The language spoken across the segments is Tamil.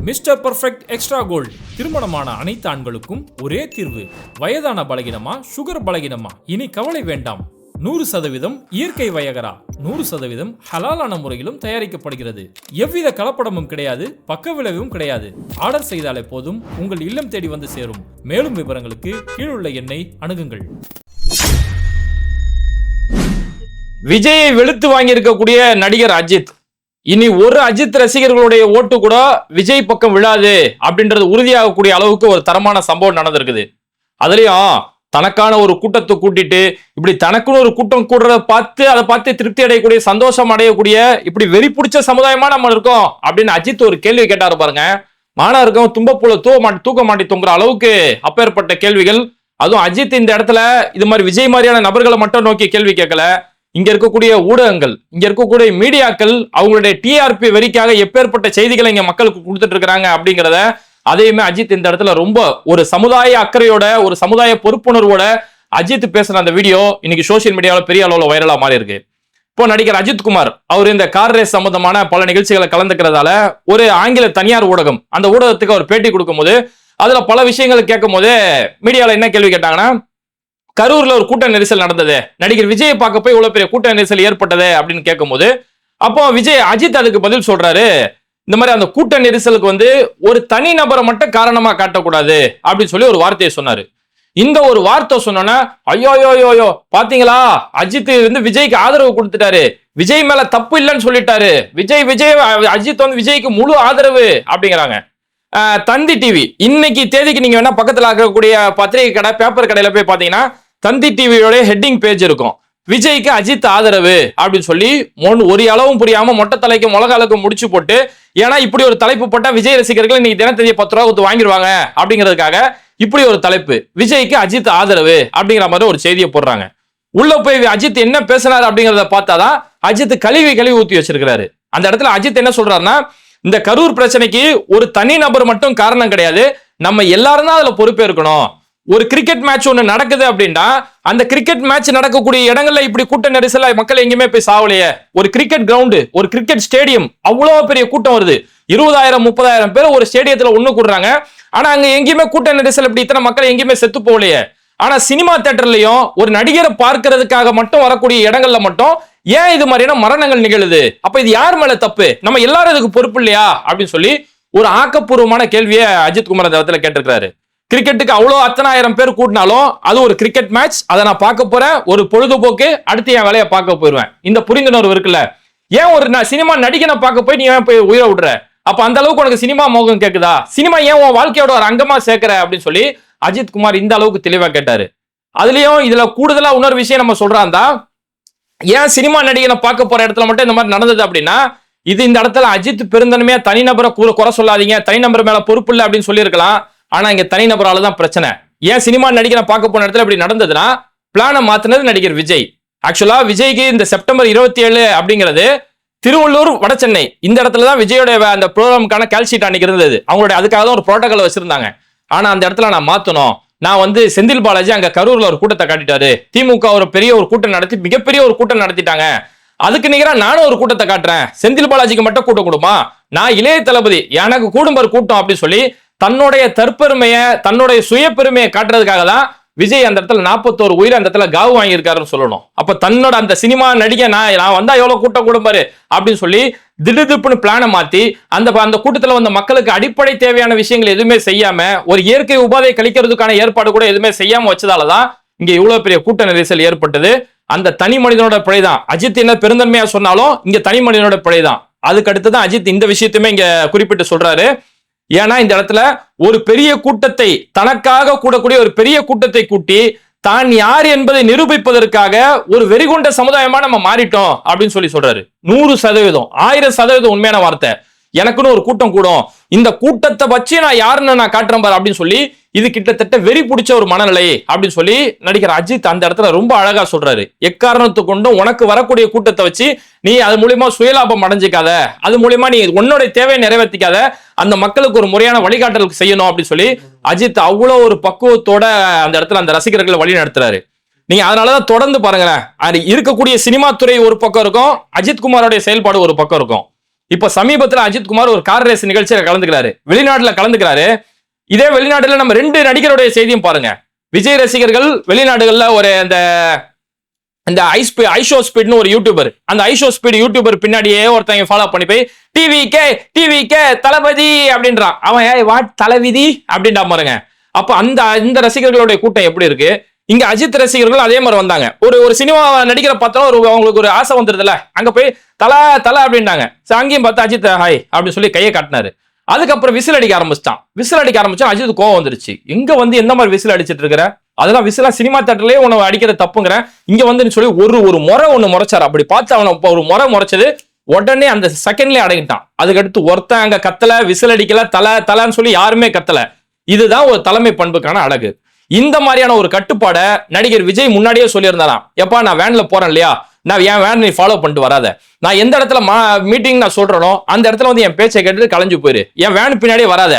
மிஸ்டர் பர்ஃபெக்ட் எக்ஸ்ட்ரா கோல்டு திருமணமான அனைத்து ஆண்களுக்கும் ஒரே தீர்வு. வயதான பலகினமா, சுகர் பலகினமா, இனி கவலை வேண்டாம். 100% இயற்கை வயகரா, 100% ஹலாலான முறையிலும் தயாரிக்கப்படுகிறது. எவ்வித கலப்படமும் கிடையாது, பக்க விளைவும் கிடையாது. ஆர்டர் செய்தாலே போதும், உங்கள் இல்லம் தேடி வந்து சேரும். மேலும் விவரங்களுக்கு கீழுள்ள எண்ணை அணுகுங்கள். விஜயை வெளுத்து வாங்கி இருக்கக்கூடிய நடிகர் அஜித், இனி ஒரு அஜித் ரசிகர்களுடைய ஓட்டு கூட விஜய் பக்கம் விழாது அப்படின்றது உறுதியாகக்கூடிய அளவுக்கு ஒரு தரமான சம்பவம் நடந்திருக்குது. அதுலயும் தனக்கான ஒரு கூட்டத்தை கூட்டிட்டு இப்படி தனக்குன்னு ஒரு கூட்டம் கூடுறத பார்த்து அதை பார்த்து திருப்தி அடையக்கூடிய, சந்தோஷம் அடையக்கூடிய, இப்படி வெறி பிடிச்ச சமுதாயமா நம்ம இருக்கோம் அப்படின்னு அஜித் ஒரு கேள்வி கேட்டாரு பாருங்க. மாணவர்கள் தும்பப்பூல தூக்க மாட்டி தொங்குற அளவுக்கு அப்பேற்பட்ட கேள்விகள். அதுவும் அஜித் இந்த இடத்துல இது மாதிரி விஜய் மாதிரியான நபர்களை மட்டும் நோக்கி கேள்வி கேட்கல. இங்க இருக்கக்கூடிய ஊடகங்கள், இங்க இருக்கக்கூடிய மீடியாக்கள் அவங்களுடைய டிஆர்பி வெறிக்காக எப்பேற்பட்ட செய்திகளை இங்க மக்களுக்கு கொடுத்துட்டு இருக்காங்க அப்படிங்கிறத அதையுமே அஜித் இந்த இடத்துல ரொம்ப ஒரு சமுதாய அக்கறையோட, ஒரு சமுதாய பொறுப்புணர்வோட அஜித் பேசுற அந்த வீடியோ இன்னைக்கு சோசியல் மீடியாவில் பெரிய அளவுல வைரலா மாறி இருக்கு. இப்போ நடிகர் அஜித் குமார் அவர் இந்த கார் ரேஸ் சம்பந்தமான பல நிகழ்ச்சிகளை கலந்துக்கிறதால ஒரு ஆங்கில தனியார் ஊடகம், அந்த ஊடகத்துக்கு அவர் பேட்டி கொடுக்கும் போது அதுல பல விஷயங்களை கேட்கும் போது மீடியாவில் என்ன கேள்வி கேட்டாங்கன்னா, கரூர்ல ஒரு கூட்ட நெரிசல் நடந்தது, நடிகர் விஜயை பார்க்க போய் இவ்வளவு பெரிய கூட்ட நெரிசல் ஏற்பட்டது அப்படின்னு கேட்கும் போது அப்போ அஜித் அதுக்கு பதில் சொல்றாரு, இந்த மாதிரி அந்த கூட்ட நெரிசலுக்கு ஒரு தனி நபரை மட்டும் காரணமா காட்டக்கூடாது அப்படின்னு சொல்லி ஒரு வார்த்தையை சொன்னாரு. இந்த ஒரு வார்த்தை சொன்னோன்னா ஐயோ பாத்தீங்களா, அஜித் விஜய்க்கு ஆதரவு கொடுத்துட்டாரு, விஜய் மேல தப்பு இல்லைன்னு சொல்லிட்டாரு, விஜய் அஜித் விஜய்க்கு முழு ஆதரவு அப்படிங்கிறாங்க. தந்தி டிவி இன்னைக்கு தேதிக்கு நீங்க வேணா பக்கத்துல இருக்கக்கூடிய பத்திரிகை கடை, பேப்பர் கடையில போய் பாத்தீங்கன்னா தந்தி டிவியோட ஹெட்டிங் பேஜ் இருக்கும், விஜய்க்கு அஜித் ஆதரவு அப்படின்னு சொல்லி ஒரு அளவும் புரியாம மொட்டை தலைக்கு முழகாலுக்கு முடிச்சு போட்டு, ஏன்னா இப்படி ஒரு தலைப்பு போட்டா விஜய் ரசிகர்கள் இன்னைக்கு தினத்தந்தியை 10 ரூபா கொடுத்து வாங்கிடுவாங்க அப்படிங்கிறதுக்காக இப்படி ஒரு தலைப்பு, விஜய்க்கு அஜித் ஆதரவு அப்படிங்கிற மாதிரி ஒரு செய்தியை போடுறாங்க. உள்ள போய் அஜித் என்ன பேசினார் அப்படிங்கிறத பார்த்தாதான் அஜித் கழுவி ஊத்தி வச்சிருக்கிறாரு. அந்த இடத்துல அஜித் என்ன சொல்றாருன்னா, இந்த கரூர் பிரச்சனைக்கு ஒரு தனி நபர் மட்டும் காரணம் கிடையாது, நம்ம எல்லாரும் தான் அதுல பொறுப்பே இருக்கணும். ஒரு கிரிக்கெட் மேட்ச் ஒண்ணு நடக்குது அப்படின்னா அந்த கிரிக்கெட் மேட்ச் நடக்கக்கூடிய இடங்கள்ல இப்படி கூட்ட நெரிசல மக்கள் எங்கேயுமே போய் சாவலையே. ஒரு கிரிக்கெட் கிரவுண்டு, ஒரு கிரிக்கெட் ஸ்டேடியம், அவ்வளவு பெரிய கூட்டம் வருது, 20,000-30,000 பேர் ஒரு ஸ்டேடியத்துல ஒண்ணு கூடுறாங்க. ஆனா அங்க எங்கேயுமே கூட்ட நெரிசல் இப்படி இத்தனை மக்கள் எங்கேயுமே செத்து போகலையே. ஆனா சினிமா தியேட்டர்லயும் ஒரு நடிகரை பார்க்கறதுக்காக மட்டும் வரக்கூடிய இடங்கள்ல மட்டும் ஏன் இது மாதிரியான மரணங்கள் நிகழுது? அப்ப இது யார் மேல தப்பு? நம்ம எல்லாரும் இதுக்கு பொறுப்பு இல்லையா அப்படின்னு சொல்லி ஒரு ஆக்கப்பூர்வமான கேள்வியை அஜித் குமார் அந்த இடத்துல கேட்டிருக்காரு. கிரிக்கெட்டுக்கு அவ்வளோ 10,000 பேர் கூட்டினாலும் அது ஒரு கிரிக்கெட் மேட்ச், அதை நான் பார்க்க போறேன், ஒரு பொழுதுபோக்கு, அடுத்து என் வேலையை பார்க்க போயிருவேன். இந்த புரிந்துணர்வு இருக்குல்ல. ஏன் ஒரு சினிமா நடிகனை பார்க்க போய் நீ ஏன் போய் உயிரை விடுற? அப்ப அந்த அளவுக்கு உனக்கு சினிமா மோகம் கேக்குதா? சினிமா ஏன் உன் வாழ்க்கையோட ஒரு அங்கமா சேர்க்கிற அப்படின்னு சொல்லி அஜித் குமார் இந்த அளவுக்கு தெளிவா கேட்டாரு. அதுலயும் இதுல கூடுதலா இன்னொரு விஷயம் நம்ம சொல்றாந்தா, ஏன் சினிமா நடிகனை பார்க்க போற இடத்துல மட்டும் இந்த மாதிரி நடந்தது அப்படின்னா, இது இந்த இடத்துல அஜித் பெருந்தன்மையா தனிநபரை குறை சொல்லாதீங்க, தனிநபர் மேல பொறுப்பு இல்லை அப்படின்னு சொல்லியிருக்கலாம். ஆனா இங்க தனிநபரால தான் பிரச்சனை. ஏன் சினிமா நடிகனை பார்க்க போன இடத்துல இப்படி நடந்ததுன்னா, பிளானை மாத்தினது நடிகர் விஜய். ஆக்சுவலா விஜய்க்கு இந்த செப்டம்பர் 27 அப்படிங்கிறது திருவள்ளூர் வடசென்னை, இந்த இடத்துல தான் விஜயோட அந்த ப்ரோக்ராமுக்கான கால்ஷீட் அன்னைக்கு இருந்தது. அவங்களுடைய அதுக்காக தான் ஒரு புரோட்டோகால் வச்சிருந்தாங்க. ஆனா அந்த இடத்துல நான் மாத்தணும், நான் செந்தில் பாலாஜி அங்க கரூர்ல ஒரு கூட்டத்தை காட்டிட்டாரு, திமுக ஒரு பெரிய ஒரு கூட்டம் நடத்தி மிகப்பெரிய ஒரு கூட்டம் நடத்திட்டாங்க, அதுக்கு நிகரா நானும் ஒரு கூட்டத்தை காட்டுறேன், செந்தில் பாலாஜிக்கு மட்டும் கூட்டம் கொடுமா, நான் இளைய தளபதி, எனக்கு கூடும்பர் கூட்டம் அப்படின்னு சொல்லி தன்னுடைய தற்பெருமையை, தன்னுடைய சுய பெருமையை காட்டுறதுக்காக தான் விஜய் அந்த இடத்துல 41 உயிரை அந்த இடத்துல காவு வாங்கியிருக்காருன்னு சொல்லணும். அப்ப தன்னோட அந்த சினிமா நடிகை நான் வந்தா எவ்வளவு கூட்டம் கூடும்பாரு அப்படின்னு சொல்லி திடுதிப்புன்னு பிளானை மாத்தி அந்த கூட்டத்துல வந்த மக்களுக்கு அடிப்படை தேவையான விஷயங்கள் எதுவுமே செய்யாம, ஒரு இயற்கை உபாதை கழிக்கிறதுக்கான ஏற்பாடு கூட எதுவுமே செய்யாம வச்சதாலதான் இங்க இவ்வளவு பெரிய கூட்ட நெரிசல் ஏற்பட்டது. அந்த தனி மனிதனோட பிழைதான். அஜித் என்ன பெருந்தன்மையா சொன்னாலும் இங்க தனி மனிதனோட பிழைதான். அதுக்கு அடுத்துதான் அஜித் இந்த விஷயத்தையுமே இங்க குறிப்பிட்டு சொல்றாரு. ஏன்னா இந்த இடத்துல ஒரு பெரிய கூட்டத்தை, தனக்காக கூடக்கூடிய ஒரு பெரிய கூட்டத்தை கூட்டி தான் யார் என்பதை நிரூபிப்பதற்காக ஒரு வெறிகொண்ட சமுதாயமா நம்ம மாறிட்டோம் அப்படின்னு சொல்லி சொல்றாரு. 100%, 1000% உண்மையான வார்த்தை. எனக்குன்னு ஒரு கூட்டம் கூடும், இந்த கூட்டத்தை வச்சு நான் யாருன்னு நான் காட்டுறேன் பாரு அப்படின்னு சொல்லி, இது கிட்டத்தட்ட வெறி பிடிச்ச ஒரு மனநிலை அப்படின்னு சொல்லி நடிகர் அஜித் அந்த இடத்துல ரொம்ப அழகா சொல்றாரு. எக்காரணத்து கொண்டும் உனக்கு வரக்கூடிய கூட்டத்தை வச்சு நீ அது மூலியமா சுயலாபம் அடைஞ்சிக்காத, அது மூலியமா நீ உன்னோட தேவையை நிறைவேற்றிக்காத, அந்த மக்களுக்கு ஒரு முறையான வழிகாட்டலுக்கு செய்யணும் அப்படின்னு சொல்லி அஜித் அவ்வளவு ஒரு பக்குவத்தோட அந்த இடத்துல அந்த ரசிகர்களை வழி நடத்துறாரு. நீங்க அதனாலதான் தொடர்ந்து பாருங்களேன், அது இருக்கக்கூடிய சினிமா துறை ஒரு பக்கம் இருக்கும், அஜித் குமாரோடைய செயல்பாடு ஒரு பக்கம் இருக்கும். இப்ப சமீபத்துல அஜித்குமார் ஒரு கார் ரேஸ் நிகழ்ச்சியில கலந்துக்கிறாரு, வெளிநாட்டுல கலந்துக்கிறாரு. இதே வெளிநாட்டுல நம்ம 2 நடிகருடைய செய்தியும் பாருங்க. விஜய் ரசிகர்கள் வெளிநாடுகள்ல ஒரு இந்த ஐஷோ ஸ்பீட்னு ஒரு யூடியூபர், அந்த ஐஷோ ஸ்பீட் யூடியூபர் பின்னாடியே ஒருத்தங்க ஃபாலோ பண்ணி போய் டிவி கே தளபதி அப்படின்றான். அவன் வாட் தளவிதி அப்படின்றா பாருங்க. அப்ப இந்த ரசிகர்களுடைய கூட்டம் எப்படி இருக்கு? இங்க அஜித் ரசிகர்கள் அதே மாதிரி வந்தாங்க. ஒரு சினிமா நடிகரை பார்த்தா அவங்களுக்கு ஒரு ஆசை வந்துருதுல, அங்க போய் தல அப்படின்னாங்க. அங்கேயும் பார்த்தா அஜித் ஹாய் அப்படின்னு சொல்லி கையை காட்டினாரு. அதுக்கப்புறம் விசில் அடிக்க ஆரம்பிச்சான். அஜித் கோவம் வந்துருச்சு. இங்க வந்து எந்த மாதிரி விசில் அடிச்சிட்டு இருக்கிற, அதெல்லாம் விசிலா சினிமா தேட்டர்லயே உன்னை அடிக்கிற தப்புங்கிற, இங்க வந்து சொல்லி ஒரு முறை முறைச்சாரு. அப்படி பார்த்து அவனை ஒரு முறை முறைச்சது, உடனே அந்த செகண்ட்லயே அடங்கிட்டான். அதுக்கடுத்து ஒருத்தன் அங்க கத்தல, விசில் அடிக்கல, தலன்னு சொல்லி யாருமே கத்தல. இதுதான் ஒரு தலைமை பண்புக்கான அழகு. இந்த மாதிரியான ஒரு கட்டுப்பாட நடிகர் விஜய் முன்னாடியே சொல்லியிருந்தாராம். எப்பா நான் வேன்ல போறேன் இல்லையா, நான் என் வேன் நீ ஃபாலோ பண்ணிட்டு வராத, நான் எந்த இடத்துல மீட்டிங் நான் சொல்றேனோ அந்த இடத்துல வந்து என் பேச்சை கேட்டுட்டு கலைஞ்சு போயிரு, என் வேன் பின்னாடியே வராத.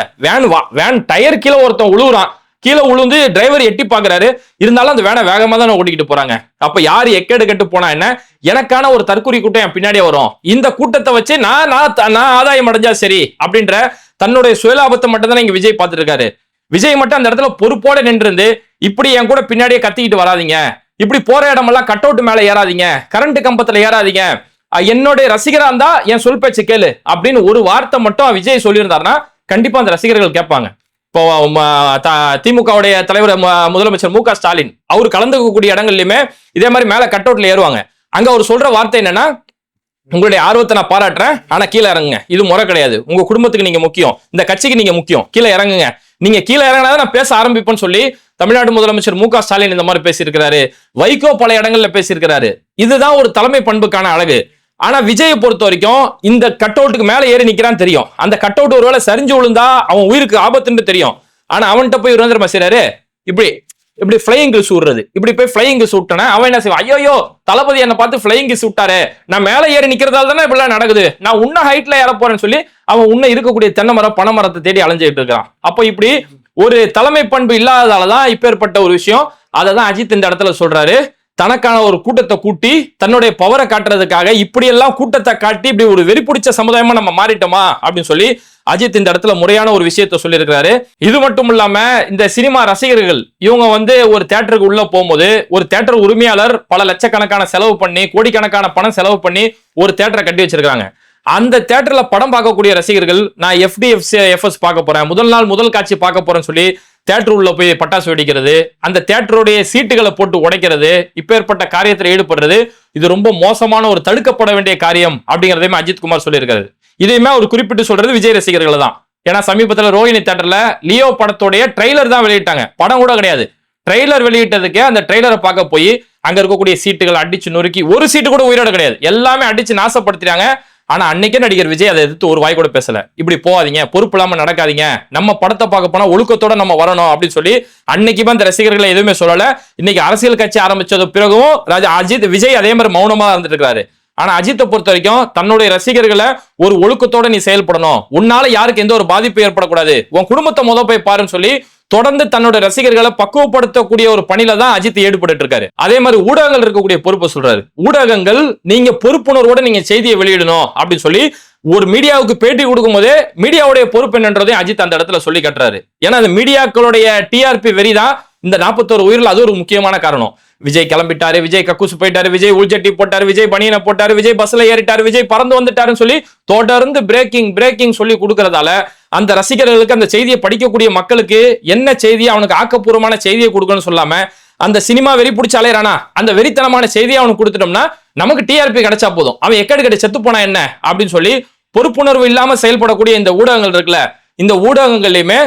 வேன் டயர் கீழே ஒருத்தன் உழுவுறான், கீழே உழுந்து டிரைவர் எட்டி பாக்குறாரு, இருந்தாலும் அந்த வேனை வேகமா தான் ஓட்டிக்கிட்டு போறாங்க. அப்ப யாரு எக்கேடு கெட்டு போனா என்ன, எனக்கான ஒரு தற்கொலை கூட்டம் என் பின்னாடியே வரும், இந்த கூட்டத்தை வச்சு நான் ஆதாயம் அடைஞ்சா சரி அப்படின்ற தன்னுடைய சுயலாபத்தை மட்டும் தான் இங்க விஜய் பார்த்துட்டு இருக்காரு. விஜய் மட்டும் அந்த இடத்துல பொறுப்போட நின்று இப்படி என் கூட பின்னாடியே கத்திக்கிட்டு வராதிங்க, இப்படி போற இடமெல்லாம் கட் அவுட் மேல ஏறாதீங்க, கரண்ட் கம்பத்துல ஏறாதீங்க, என்னுடைய ரசிகரா இருந்தா என் சொல் பேச்சு கேளு அப்படின்னு ஒரு வார்த்தை மட்டும் விஜய் சொல்லியிருந்தாருன்னா கண்டிப்பா அந்த ரசிகர்கள் கேட்பாங்க. இப்போ திமுகவுடைய தலைவர் முதலமைச்சர் மு.க. ஸ்டாலின் அவர் கலந்துக்கக்கூடிய இடங்கள்லயுமே இதே மாதிரி மேல கட் அவுட்ல ஏறுவாங்க. அங்க அவர் சொல்ற வார்த்தை என்னன்னா, உங்களுடைய ஆர்வத்தை நான் பாராட்டுறேன், ஆனா கீழே இறங்குங்க, இது முறை கிடையாது, உங்க குடும்பத்துக்கு நீங்க முக்கியம், இந்த கட்சிக்கு நீங்க முக்கியம், கீழே இறங்குங்க, நீங்க கீழே இறங்கினா நான் பேச ஆரம்பிப்பேன்னு சொல்லி தமிழ்நாடு முதலமைச்சர் மு.க. ஸ்டாலின் இந்த மாதிரி பேசியிருக்கிறாரு. வைகோ பல இடங்கள்ல பேசியிருக்கிறாரு. இதுதான் ஒரு தலைமை பண்புக்கான அழகு. ஆனா விஜயை பொறுத்த வரைக்கும் இந்த கட் அவுட்டுக்கு மேல ஏறி நிக்கிறான்னு தெரியும், அந்த கட் அவுட் ஒருவேளை சரிஞ்சு விழுந்தா அவன் உயிருக்கு ஆபத்துன்னு தெரியும். ஆனா அவன்கிட்ட போய் சுரேந்திர செய்யறாரு, இப்படி ஃபிளையிங் கிஸ் விடுறது, இப்படி போய் ஃபிளையிங் கிஸ் விட்டனா அவன் என்ன செய்வான், ஐயோ தளபதி என்ன பார்த்து ஃபிளையிங் கிஸ் விட்டாரு, நான் மேல ஏறி நிக்கிறதால தானே இப்படிலாம் நடக்குது, நான் உன்ன ஹைட்ல ஏற போறேன்னு சொல்லி அவன் உன்ன இருக்கக்கூடிய தென்னை மரம் பனை மரத்தை தேடி அலைஞ்சிட்டு இருக்கான். அப்போ இப்படி ஒரு தலைமை பண்பு இல்லாததாலதான் இப்ப ஏற்பட்ட ஒரு விஷயம். அதை தான் அஜித் இந்த இடத்துல சொல்றாரு. தனக்கான ஒரு கூட்டத்தை கூட்டி தன்னுடைய பவரை காட்டுறதுக்காக இப்படி எல்லாம் கூட்டத்தை காட்டி இப்படி ஒரு வெறி பிடிச்ச சமுதாயமா நம்ம மாறிட்டோமா அப்படின்னு சொல்லி அஜித் இந்த இடத்துல முறையான ஒரு விஷயத்த சொல்லியிருக்கிறாரு. இது மட்டும் இல்லாம இந்த சினிமா ரசிகர்கள் இவங்க வந்து ஒரு தியேட்டருக்கு உள்ள போகும்போது ஒரு தியேட்டர் உரிமையாளர் பல லட்சக்கணக்கான செலவு பண்ணி கோடிக்கணக்கான பணம் செலவு பண்ணி ஒரு தியேட்டரை கட்டி வச்சிருக்காங்க. அந்த தியேட்டர்ல படம் பார்க்கக்கூடிய ரசிகர்கள் நான் FDFS பார்க்க போறேன், முதல் நாள் முதல் காட்சி பார்க்க போறேன்னு சொல்லி தியேட்டர் உள்ள போய் பட்டாசு வெடிக்கிறது, அந்த தியேட்டருடைய சீட்டுகளை போட்டு உடைக்கிறது, இப்பேற்பட்ட காரியத்தில் ஈடுபடுறது இது ரொம்ப மோசமான ஒரு தடுக்கப்பட வேண்டிய காரியம் அப்படிங்கிறதையுமே அஜித் குமார் சொல்லியிருக்காரு. இதையுமே அவர் குறிப்பிட்டு சொல்றது விஜய் ரசிகர்கள் தான். ஏன்னா சமீபத்தில் ரோஹிணி தியேட்டர்ல லியோ படத்தோடைய ட்ரெய்லர் தான் வெளியிட்டாங்க, படம் கூட கிடையாது. ட்ரெய்லர் வெளியிட்டதுக்கு அந்த ட்ரெய்லரை பார்க்க போய் அங்க இருக்கக்கூடிய சீட்டுகள் அடிச்சு நொறுக்கி ஒரு சீட்டு கூட உயிரோட கிடையாது, எல்லாமே அடிச்சு நாசப்படுத்திட்டாங்க. ஆனா அன்னைக்கே நடிகர் விஜய் அதை எதிர்த்து ஒரு வாய் கூட பேசல. இப்படி போகாதீங்க, பொறுப்பு இல்லாம நடக்காதீங்க, நம்ம படத்தை பார்க்க போனா ஒழுக்கத்தோட நம்ம வரணும் அப்படின்னு சொல்லி அன்னைக்குமே அந்த ரசிகர்களை எதுவுமே சொல்லல. இன்னைக்கு அரசியல் கட்சி ஆரம்பிச்சது பிறகும் அஜித் விஜய் அதே மாதிரி மௌனமா இருந்துட்டு இருக்காரு. ஆனா அஜித்தை பொறுத்த வரைக்கும் தன்னுடைய ரசிகர்களை ஒரு ஒழுக்கத்தோட நீ செயல்படணும், உன்னால யாருக்கு எந்த ஒரு பாதிப்பு ஏற்படக்கூடாது, உன் குடும்பத்தை முத போய் பாருன்னு சொல்லி தொடர்ந்து தன்னோட ரசிகர்களை பக்குவப்படுத்தக்கூடிய ஒரு பணியில தான் அஜித் ஈடுபட்டு இருக்காரு. அதே மாதிரி ஊடகங்கள் இருக்கக்கூடிய பொறுப்பை சொல்றாரு. ஊடகங்கள் நீங்க பொறுப்புணர்வோட நீங்க செய்தியை வெளியிடணும் அப்படின்னு சொல்லி ஒரு மீடியாவுக்கு பேட்டி கொடுக்கும் போதே மீடியாவுடைய பொறுப்பு என்னன்றதையும் அஜித் அந்த இடத்துல சொல்லி கட்டுறாரு. ஏன்னா அந்த மீடியாக்களுடைய TRP வெறிதான் இந்த 41 உயிரில் அது ஒரு முக்கியமான காரணம். விஜய் கிளம்பிட்டாரு, விஜய் கக்கூசு போயிட்டாரு, விஜய் உள்ஜட்டி போட்டாரு, விஜய் பனியனை போட்டாரு, விஜய் பஸ்ல ஏறிட்டாரு, விஜய் பறந்து வந்துட்டாருன்னு சொல்லி தொடர்ந்து பிரேக்கிங் சொல்லி கொடுக்கறதால அந்த ரசிகர்களுக்கு அந்த செய்தியை படிக்கக்கூடிய மக்களுக்கு என்ன செய்தியை அவனுக்கு ஆக்கப்பூர்வமான செய்தியை கொடுக்கணும்னு சொல்லாம அந்த சினிமா வெறி பிடிச்ச அலையறானா அந்த வெறித்தனமான செய்தியை அவனுக்கு கொடுத்துட்டோம்னா நமக்கு TRP கிடைச்சா போதும், அவன் எக்கடி செத்து போனா என்ன அப்படின்னு சொல்லி பொறுப்புணர்வு இல்லாம செயல்படக்கூடிய இந்த ஊடகங்கள் இருக்குல்ல, இந்த ஊடகங்கள்லயுமே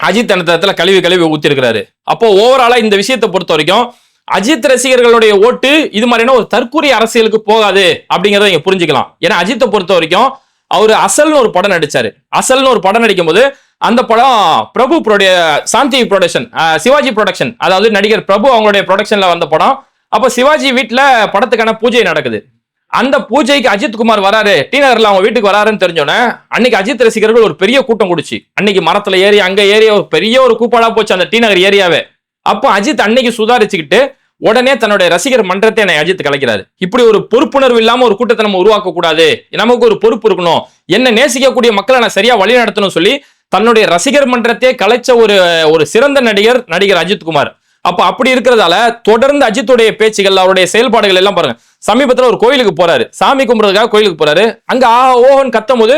அஜித் அந்த கழுவி ஊத்தி இருக்கிறாரு. அப்போ ஓவராலா இந்த விஷயத்தை பொறுத்த வரைக்கும் அஜித் ரசிகர்களுடைய ஓட்டு இது மாதிரியான ஒரு தற்கொலை அரசியலுக்கு போகாது அப்படிங்கறத நீங்க புரிஞ்சுக்கலாம். ஏன்னா அஜித்தை பொறுத்த வரைக்கும் அவரு அசல்னு ஒரு படம் நடிச்சாரு. அசல்னு ஒரு படம் நடிக்கும் போது அந்த படம் பிரபு சாந்தி ப்ரொடக்ஷன், சிவாஜி ப்ரொடக்ஷன், அதாவது நடிகர் பிரபு அவங்களுடைய ப்ரொடக்ஷன்ல வந்த படம். அப்ப சிவாஜி வீட்டுல படத்துக்கான பூஜை நடக்குது. அந்த பூஜைக்கு அஜித் குமார் வராரு, டி நகர்ல அவங்க வீட்டுக்கு வராருன்னு தெரிஞ்சோன்னே அன்னைக்கு அஜித் ரசிகர்கள் ஒரு பெரிய கூட்டம் கூடிச்சு. அன்னைக்கு மரத்துல ஏறி அங்க ஏறி ஒரு பெரிய ஒரு கூப்பாடா போச்சு அந்த டி நகர் ஏரியாவே. அப்போ அஜித் அன்னைக்கு சுதாரிச்சுக்கிட்டு உடனே தன்னுடைய ரசிகர் மன்றத்தை என்னை அஜித் கலைக்கிறாரு. இப்படி ஒரு பொறுப்புணர்வு இல்லாம ஒரு கூட்டத்தை நம்ம உருவாக்க கூடாது, நமக்கு ஒரு பொறுப்பு இருக்கணும், என்ன நேசிக்கக்கூடிய மக்களை நான் சரியா வழி நடத்தணும் சொல்லி தன்னுடைய ரசிகர் மன்றத்தை கலைச்ச ஒரு சிறந்த நடிகர் அஜித்குமார். அப்ப அப்படி இருக்கிறதால தொடர்ந்து அஜித்துடைய பேச்சுகள், அவருடைய செயல்பாடுகள் எல்லாம் பாருங்க. சமீபத்துல ஒரு கோயிலுக்கு போறாரு, சாமி கும்பிடுறதுக்காக கோயிலுக்கு போறாரு. அங்க ஓஹன் கத்தும் போது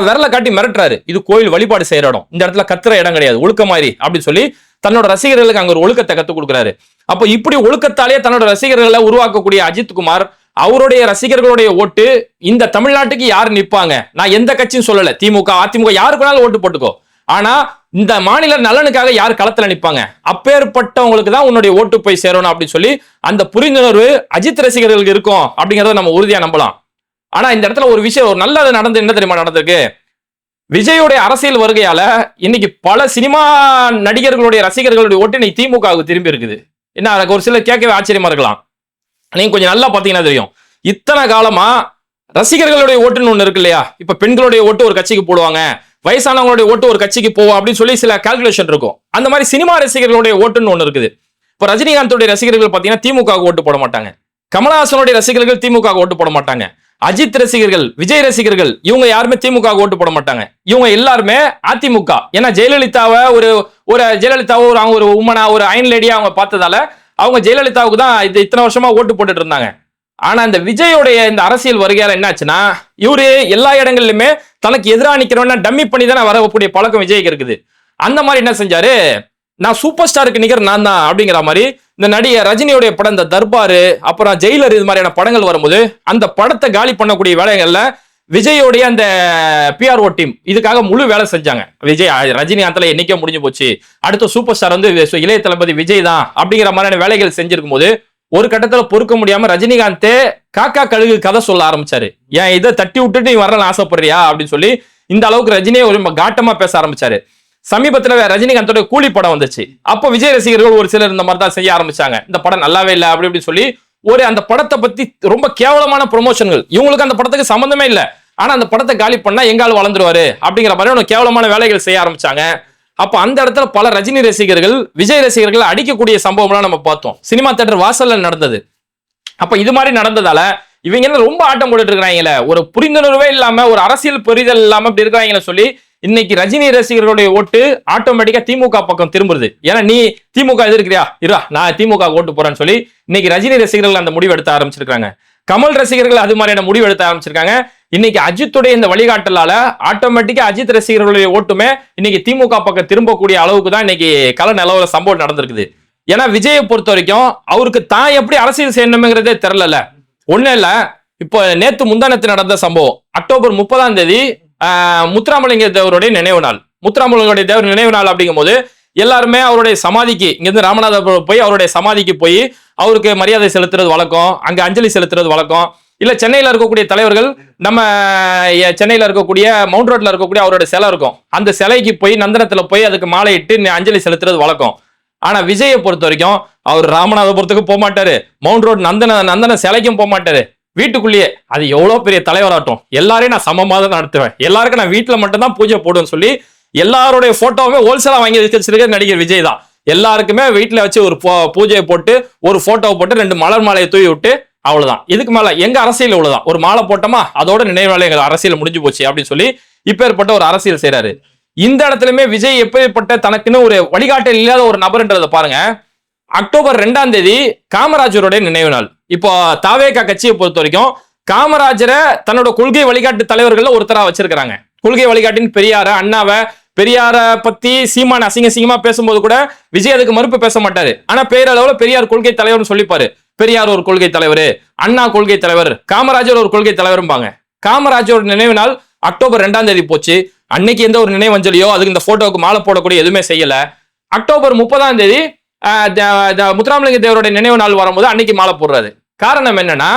விரல காட்டி மிரட்டுறாரு, இது கோயில் வழிபாடு செய்யற இடம், இந்த இடத்துல கத்துற இடம் கிடையாது, ஒழுக்கமாரி அப்படின்னு சொல்லி தன்னோட ரசிகர்களுக்கு அங்க ஒரு ஒழுக்கத்தை கத்துக் கொடுக்குறாரு. அப்ப இப்படி ஒழுக்கத்தாலே தன்னோட ரசிகர்களை உருவாக்கக்கூடிய அஜித்குமார், அவருடைய ரசிகர்களுடைய ஓட்டு இந்த தமிழ்நாட்டுக்கு யார் நிற்பாங்க, நான் எந்த கட்சியும் சொல்லல, திமுக அதிமுக யாருக்கு வேணாலும் ஓட்டு போட்டுக்கோ, ஆனா இந்த மாநில நலனுக்காக யார் களத்துல நிற்பாங்க, அப்பேற்பட்டவங்களுக்கு தான் உன்னுடைய ஓட்டு போய் சேரணும் அப்படின்னு சொல்லி அந்த புரிந்துணர்வு அஜித் ரசிகர்களுக்கு இருக்கும் அப்படிங்கறத நம்ம உறுதியா நம்பலாம். ஆனா இந்த இடத்துல ஒரு விஷயம், ஒரு நல்லது நடந்து என்ன தெரியுமா நடந்திருக்கு, விஜயோடைய அரசியல் வருகையால இன்னைக்கு பல சினிமா நடிகர்களுடைய ரசிகர்களுடைய ஓட்டு இன்னைக்கு திமுகவுக்கு திரும்பி இருக்குது. என்ன ஒரு சிலர் கேட்கவே ஆச்சரியமா இருக்கலாம். நீங்க கொஞ்சம் நல்லா பாத்தீங்கன்னா தெரியும், இத்தனை காலமா ரசிகர்களுடைய ஓட்டுன்னு ஒண்ணு இருக்கு இல்லையா, இப்ப பெண்களுடைய ஓட்டு ஒரு கட்சிக்கு போடுவாங்க, வயசானவங்களுடைய ஓட்டு ஒரு கட்சிக்கு போவோம் அப்படின்னு சொல்லி சில கால்குலேஷன் இருக்கும். அந்த மாதிரி சினிமா ரசிகர்களுடைய ஓட்டுன்னு ஒண்ணு இருக்குது. இப்ப ரஜினிகாந்தோடைய ரசிகர்கள் பாத்தீங்கன்னா திமுக ஓட்டு போட மாட்டாங்க, கமலஹாசனுடைய ரசிகர்கள் திமுக ஓட்டு போட மாட்டாங்க, அஜித் ரசிகர்கள், விஜய் ரசிகர்கள் இவங்க யாருமே திமுக ஓட்டு போட மாட்டாங்க, இவங்க எல்லாருமே அதிமுக. ஏன்னா ஜெயலலிதாவை அவங்க ஒரு உமனா, ஒரு அயன் லேடியா அவங்க பார்த்ததால அவங்க ஜெயலலிதாவுக்கு தான் இத்தனை வருஷமா ஓட்டு போட்டுட்டு இருந்தாங்க. ஆனா இந்த விஜயோடைய இந்த அரசியல் வருகையால என்னாச்சுன்னா, இவரு எல்லா இடங்கள்லயுமே தனக்கு எதிராக நிக்கிறவன டம்மி பண்ணி தானே வரக்கூடிய பழக்கம் விஜய்க்கு இருக்குது. அந்த மாதிரி என்ன செஞ்சாரு, நான் சூப்பர் ஸ்டாருக்கு நிகர் நான் தான் அப்படிங்கிற மாதிரி இந்த நடிகர் ரஜினியுடைய படம், இந்த தர்பாரு, அப்புறம் ஜெயிலர், இது மாதிரியான படங்கள் வரும்போது அந்த படத்தை காலி பண்ணக்கூடிய வேலைகள்ல விஜயோடைய அந்த பிஆர்ஓ டீம் இதுக்காக முழு வேலை செஞ்சாங்க. ரஜினிகாந்த்ல என்னைக்கே முடிஞ்சு போச்சு, அடுத்த சூப்பர் ஸ்டார் வந்து இளைய தளபதி விஜய் தான் அப்படிங்கிற மாதிரியான வேலைகள் செஞ்சிருக்கும் போது ஒரு கட்டத்துல பொறுக்க முடியாம ரஜினிகாந்தே காக்கா கழுகு கதை சொல்ல ஆரம்பிச்சாரு. ஏன் இதை தட்டி விட்டுட்டு நீ வரலாம் ஆசைப்படுறியா அப்படின்னு சொல்லி இந்த அளவுக்கு ரஜினியை ஒரு காட்டமா பேச ஆரம்பிச்சாரு. சமீபத்துல ரஜினிகாந்தோட கூலி படம் வந்துச்சு. அப்ப விஜய் ரசிகர்கள் ஒரு சிலர் இந்த மாதிரி தான் செய்ய ஆரம்பிச்சாங்க, இந்த படம் நல்லாவே இல்லை அப்படி சொல்லி அந்த படத்தை பத்தி ரொம்ப கேவலமான ப்ரொமோஷன்கள். இவங்களுக்கு அந்த படத்துக்கு சம்பந்தமே இல்லை, ஆனா அந்த படத்தை காலி பண்ணா எங்கால் வளர்ந்துருவாரு அப்படிங்கிற மாதிரி கேவலமான வேலைகள் செய்ய ஆரம்பிச்சாங்க. அப்ப அந்த இடத்துல பல ரஜினி ரசிகர்கள், விஜய் ரசிகர்கள் அடிக்கக்கூடிய சம்பவம்லாம் நம்ம பார்த்தோம், சினிமா தியேட்டர் வாசல்ல நடந்தது. அப்ப இது மாதிரி நடந்ததால இவங்க என்ன ரொம்ப ஆட்டம் போட்டுட்டு இருக்கிறாங்களே, ஒரு புரிந்துணர்வே இல்லாம, ஒரு அரசியல் புரிதல் இல்லாம இப்படி இருக்கிறாங்களே சொல்லி இன்னைக்கு ரஜினி ரசிகர்களுடைய ஓட்டு ஆட்டோமேட்டிக்கா திமுக பக்கம் திரும்புறது. ஏன்னா நீ திமுக எதிர்க்கிறியா, நான் திமுக ஓட்டு போறேன்னு சொல்லி இன்னைக்கு ரஜினி ரசிகர்கள் அந்த முடிவு எடுத்த ஆரம்பிச்சிருக்காங்க. கமல் ரசிகர்கள் அது மாதிரியான முடிவு எடுத்த ஆரம்பிச்சிருக்காங்க. இன்னைக்கு அஜித்துடைய இந்த வழிகாட்டலால ஆட்டோமேட்டிக்கா அஜித் ரசிகர்களுடைய ஓட்டுமே இன்னைக்கு திமுக பக்கம் திரும்பக்கூடிய அளவுக்கு தான் இன்னைக்கு கள நிலவர சம்பவம் நடந்திருக்குது. ஏன்னா விஜயை பொறுத்த வரைக்கும் அவருக்கு தான் எப்படி அரசியல் செய்யணுங்கிறதே தெரியல. ஒண்ணு இல்ல, இப்போ நேத்து முந்தானத்து நடந்த சம்பவம், அக்டோபர் 30 முத்துராமலிங்க தேவருடைய நினைவு நாள். முத்துராமலிங்க தேவர் நினைவு நாள் அப்படிங்கும் போது எல்லாருமே அவருடைய சமாதிக்கு, இங்கிருந்து ராமநாதபுரம் போய் அவருடைய சமாதிக்கு போய் அவருக்கு மரியாதை செலுத்துறது வழக்கம், அங்க அஞ்சலி செலுத்துறது வழக்கம். இல்ல சென்னையில இருக்கக்கூடிய தலைவர்கள், நம்ம சென்னையில இருக்கக்கூடிய மவுண்ட் ரோட்ல இருக்கக்கூடிய அவருடைய சிலை இருக்கும், அந்த சிலைக்கு போய் நந்தனத்துல போய் அதுக்கு மாலையிட்டு அஞ்சலி செலுத்துறது வழக்கம். ஆனா விஜயை பொறுத்த வரைக்கும் அவர் ராமநாதபுரத்துக்கு போக மாட்டாரு, மவுண்ட் ரோட் நந்தன சிலைக்கும் போக மாட்டாரு, வீட்டுக்குள்ளேயே, அது எவ்வளவு பெரிய தலைவராட்டும் எல்லாரையும் நான் சமமா தான் நடத்துவேன், எல்லாருக்கும் நான் வீட்டுல மட்டும் தான் பூஜை போடுவேன்னு சொல்லி எல்லாருடைய போட்டோவுமே ஹோல்சேலா வாங்கி வச்சிருக்க நடிகர் விஜய் தான். எல்லாருக்குமே வீட்டுல வச்சு ஒரு பூஜையை போட்டு ஒரு போட்டோவை போட்டு 2 மலர் மாலையை தூவி விட்டு அவ்வளவுதான். இதுக்கு மேல எங்க அரசியல் இவ்வளவுதான், ஒரு மாலை போட்டோமா அதோட நினைவால எங்க அரசியல் முடிஞ்சு போச்சு அப்படின்னு சொல்லி இப்பேற்பட்ட ஒரு அரசியல் செய்யறாரு. இந்த இடத்துலயுமே விஜய் எப்பேற்பட்ட தனக்குன்னு ஒரு வழிகாட்டல் இல்லாத ஒரு நபர்ன்றதை பாருங்க. அக்டோபர் 2 காமராஜருடைய நினைவு நாள். இப்போ தாவேகா கட்சியை பொறுத்த வரைக்கும் காமராஜரை தன்னோட கொள்கை வழிகாட்டு தலைவர்கள் ஒருத்தரா வச்சிருக்கிறாங்க. கொள்கை வழிகாட்டின் பெரியார பத்தி சீமான் அசிங்கமா பேசும்போது கூட விஜய் அதுக்கு மறுப்பு பேச மாட்டாரு. ஆனா பேரளவுல பெரியார் கொள்கை தலைவர்னு சொல்லிப்பாரு. பெரியார் ஒரு கொள்கை தலைவர், அண்ணா கொள்கை தலைவர், காமராஜர் ஒரு கொள்கை தலைவரும்பாங்க. காமராஜரோட நினைவு நாள் அக்டோபர் 2 போச்சு. அன்னைக்கு எந்த ஒரு நினைவஞ்சலியோ அதுக்கு இந்த போட்டோவுக்கு மாலை போடக்கூடிய எதுவுமே செய்யல. அக்டோபர் 30 முத்துராமலிங்க தேவருடைய நினைவு நாள் வரும்போது அன்னைக்கு மாலை போடுறாரு. காரணம் என்னன்னா,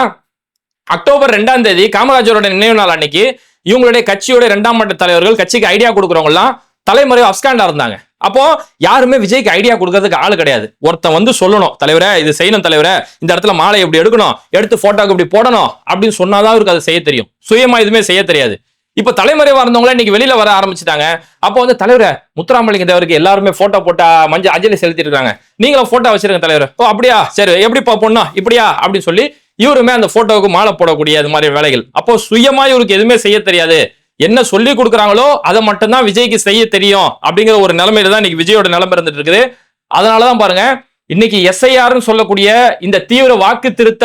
அக்டோபர் 2 காமராஜரோட நினைவு நாள் அன்னைக்கு இவங்களுடைய கட்சியோட 2ஆம் மட்ட தலைவர்கள், கட்சிக்கு ஐடியா கொடுக்குறவங்க எல்லாம் தலைமுறை அப்ஸ்காண்டா இருந்தாங்க. அப்போ யாருமே விஜய்க்கு ஐடியா கொடுக்கறதுக்கு ஆளு கிடையாது. ஒருத்தன் வந்து சொல்லணும், தலைவரே இது செய்யணும், தலைவரே இந்த இடத்துல மாலை எப்படி எடுக்கணும், எடுத்து போட்டோக்கு இப்படி போடணும் அப்படின்னு சொன்னாதான் அவருக்கு அதை செய்ய தெரியும். சுயமா எதுவுமே செய்ய தெரியாது. இப்ப தலைமறைவா இருந்தவங்கள இன்னைக்கு வெளியில வர ஆரம்பிச்சுட்டாங்க. அப்போ வந்து தலைவரை முத்துராமலிங்க தேவருக்கு எல்லாருமே போட்டோ போட்டா மஞ்சள் அஞ்சலி செலுத்திட்டு இருக்காங்க, நீங்களும் போட்டோ வச்சிருக்க தலைவர். ஓ அப்படியா, சரி எப்படிப்பா பொண்ணா இப்படியா அப்படின்னு சொல்லி இவருமே அந்த போட்டோவுக்கு மாலை போடக்கூடிய அது மாதிரி வேலைகள். அப்போ சுயமா இவருக்கு எதுவுமே செய்ய தெரியாது, என்ன சொல்லி கொடுக்குறாங்களோ அதை மட்டும்தான் விஜய்க்கு செய்ய தெரியும் அப்படிங்கிற ஒரு நிலைமையில தான் இன்னைக்கு விஜயோட நிலைமை இருந்துட்டு இருக்குது. அதனாலதான் பாருங்க இன்னைக்கு எஸ்ஐஆர்னு சொல்லக்கூடிய இந்த தீவிர வாக்கு திருத்த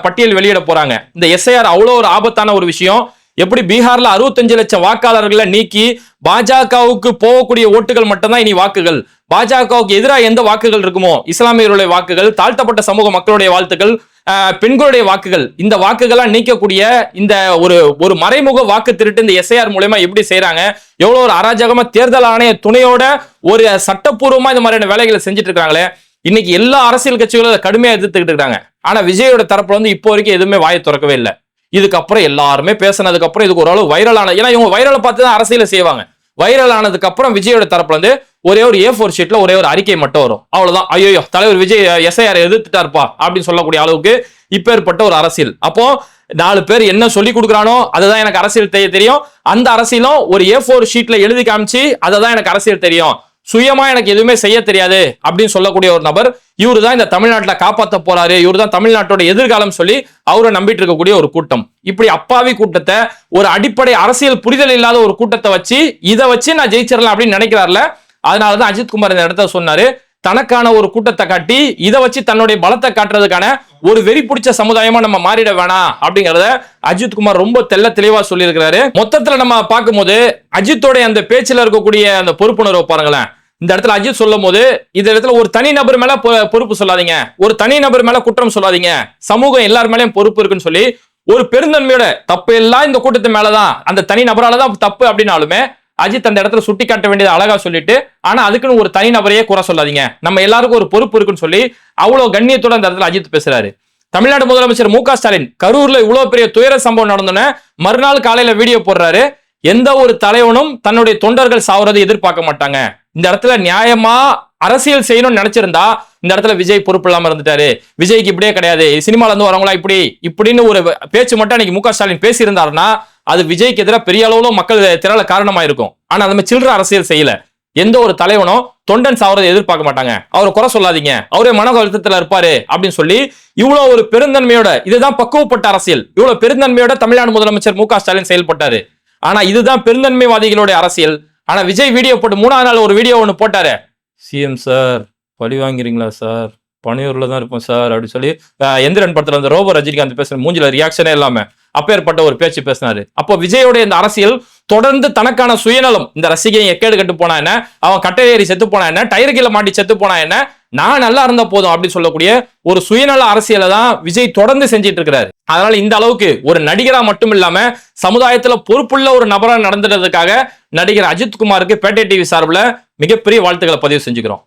பட்டியல் வெளியிட போறாங்க. இந்த எஸ்ஐஆர் அவ்வளவு ஒரு ஆபத்தான ஒரு விஷயம். எப்படி பீகார்ல 65 லட்சம் வாக்காளர்களை நீக்கி பாஜகவுக்கு போகக்கூடிய ஓட்டுகள் மட்டும்தான் இனி வாக்குகள், பாஜகவுக்கு எதிராக எந்த வாக்குகள் இருக்குமோ இஸ்லாமியர்களுடைய வாக்குகள், தாழ்த்தப்பட்ட சமூக மக்களுடைய வாழ்த்துக்கள், பெண்களுடைய வாக்குகள், இந்த வாக்குகள்லாம் நீக்கக்கூடிய இந்த ஒரு மறைமுக வாக்கு திருட்டு இந்த எஸ்ஐஆர் மூலமா எப்படி செய்யறாங்க, எவ்வளவு ஒரு அராஜகமா தேர்தல் ஆணைய துணையோட ஒரு சட்டப்பூர்வமா இந்த மாதிரியான வேலைகளை செஞ்சுட்டு இருக்காங்களே. இன்னைக்கு எல்லா அரசியல் கட்சிகளும் கடுமையா எதிர்த்துக்கிட்டு இருக்காங்க. ஆனா விஜயோட தரப்புல வந்து இப்போ வரைக்கும் எதுவுமே வாயை திறக்கவே இல்லை. இதுக்கப்புறம் எல்லாருமே பேசினதுக்கு அப்புறம் இதுக்கு ஓரளவு வைரல் ஆனது, ஏன்னா இவங்க வைரலை பார்த்து தான் அரசியல செய்வாங்க. வைரல் ஆனதுக்கு அப்புறம் விஜயோட தரப்புல வந்து ஒரே ஒரு A4 ஷீட்ல ஒரே ஒரு அறிக்கை மட்டும் வரும், அவ்வளவுதான். ஐயோ தலைவர் விஜய் எஸ்ஐஆர் எதிர்த்துட்டாருப்பா அப்படின்னு சொல்லக்கூடிய அளவுக்கு இப்பேற்பட்ட ஒரு அரசியல். அப்போ 4 பேர் என்ன சொல்லி கொடுக்குறானோ அதுதான் எனக்கு அரசியல் தெரியும், அந்த அரசியலும் ஒரு A4 ஷீட்ல எழுதி காமிச்சு அதுதான் எனக்கு அரசியல் தெரியும், சுயமா எனக்கு எதுவுமே செய்ய தெரியாது அப்படின்னு சொல்லக்கூடிய ஒரு நபர். இவரு தான் இந்த தமிழ்நாட்டுல காப்பாற்ற போறாரு, இவரு தான் தமிழ்நாட்டோட எதிர்காலம் சொல்லி அவரை நம்பிட்டு இருக்கக்கூடிய ஒரு கூட்டம். இப்படி அப்பாவி கூட்டத்தை, ஒரு அடிப்படை அரசியல் புரிதல் இல்லாத ஒரு கூட்டத்தை வச்சு இதை வச்சு நான் ஜெயிச்சிடலாம் அப்படின்னு நினைக்கிறார்ல. அதனாலதான் அஜித்குமார் இந்த இடத்த சொன்னாரு, தனக்கான ஒரு கூட்டத்தை காட்டி இதை வச்சு தன்னுடைய பலத்தை காட்டுறதுக்கான ஒரு வெறி பிடிச்ச சமுதாயமா நம்ம மாறிட வேணாம் அப்படிங்கறத அஜித்குமார் ரொம்ப தெளிவா சொல்லி இருக்கிறாரு. மொத்தத்துல நம்ம பார்க்கும்போது அஜித்தோட அந்த பேச்சுல இருக்கக்கூடிய அந்த பொறுப்புணர்வு பாருங்களேன். இந்த இடத்துல அஜித் சொல்லும் போது இந்த இடத்துல ஒரு தனி நபர் மேல பொறுப்பு சொல்லாதீங்க, ஒரு தனி நபர் மேல குற்றம் சொல்லாதீங்க, சமூகம் எல்லார் மேலயும் பொறுப்பு இருக்குன்னு சொல்லி ஒரு பெருந்தன்மையோட, தப்பு எல்லாம் இந்த கூட்டத்து மேலதான், அந்த தனி நபராலதான் தப்பு அப்படின்னாலுமே அஜித் அந்த இடத்துல சுட்டி காட்ட வேண்டியது அழகா சொல்லிட்டு, ஆனா அதுக்குன்னு ஒரு தனி நபரையே குறை சொல்லாதீங்க, நம்ம எல்லாருக்கும் ஒரு பொறுப்பு இருக்குன்னு சொல்லி அவ்வளவு கண்ணியத்தோட அந்த இடத்துல அஜித் பேசுறாரு. தமிழ்நாடு முதலமைச்சர் மு க ஸ்டாலின் கரூர்ல இவ்வளவு பெரிய துயர சம்பவம் நடந்தோன்னு மறுநாள் காலையில வீடியோ போடுறாரு. எந்த ஒரு தலைவனும் தன்னுடைய தொண்டர்கள் சாவறதை எதிர்பார்க்க மாட்டாங்க, இந்த இடத்துல நியாயமா அரசியல் செய்யணும்னு நினைச்சிருந்தா இந்த இடத்துல விஜய் பொறுப்பு இல்லாம இருந்துட்டாரு, விஜய்க்கு இப்படியே கிடையாது, சினிமால இருந்து வரவங்களா இப்படின்னு ஒரு பேச்சு மட்டும் அன்னைக்கு மு க ஸ்டாலின் பேசி இருந்தாருன்னா அது விஜய்க்கு எதிராக பெரிய அளவுல மக்கள் திரள காரணமா இருக்கும். ஆனா அந்த மாதிரி சில்லற அரசியல் செய்யல. எந்த ஒரு தலைவனும் தொண்டன் சாவறதை எதிர்பார்க்க மாட்டாங்க, அவரை குறை சொல்லாதீங்க, அவரே மன அழுத்தத்துல இருப்பாரு அப்படின்னு சொல்லி இவ்வளவு ஒரு பெருந்தன்மையோட, இதுதான் பக்குவப்பட்ட அரசியல், இவ்வளவு பெருந்தன்மையோட தமிழ்நாடு முதலமைச்சர் மு க ஸ்டாலின் செயல்பட்டாரு. ஆனா இதுதான் பெருந்தன்மைவாதிகளுடைய அரசியல். ஆனா விஜய் வீடியோ போட்டு 3ஆவது நாள் ஒரு வீடியோ ஒண்ணு போட்டாரு, சிஎம் சார் பழி வாங்கிறீங்களா சார், பணியூர்ல தான் இருப்போம் சார் அப்படி சொல்லி எந்திரன் படத்துல அந்த ரோபோ ரஜினிகாந்த் பேசுற மூஞ்சில ரியாக்ஷனே இல்லாம அப்பேற்பட்ட ஒரு பேச்சு பேசினாரு. அப்போ விஜயோட இந்த அரசியல் தொடர்ந்து தனக்கான சுயநலம், இந்த ரசிகையை எக்கேடு கட்டு போனா என்ன, அவன் கட்டையேறி செத்து போனா என்ன, டயர் கீழ மாட்டி செத்து போனா என்ன, நான் நல்லா இருந்த போதும் அப்படின்னு சொல்லக்கூடிய ஒரு சுயநல அரசியலை தான் விஜய் தொடர்ந்து செஞ்சிட்டு இருக்கிறாரு. அதனால இந்த அளவுக்கு ஒரு நடிகரா மட்டும் இல்லாம சமுதாயத்துல பொறுப்புள்ள ஒரு நபரா நடந்துறதுக்காக நடிகர் அஜித்குமாருக்கு பேட்டை டிவி சார்பில் மிகப்பெரிய வாழ்த்துக்களை பதிவு செஞ்சுக்கிறோம்.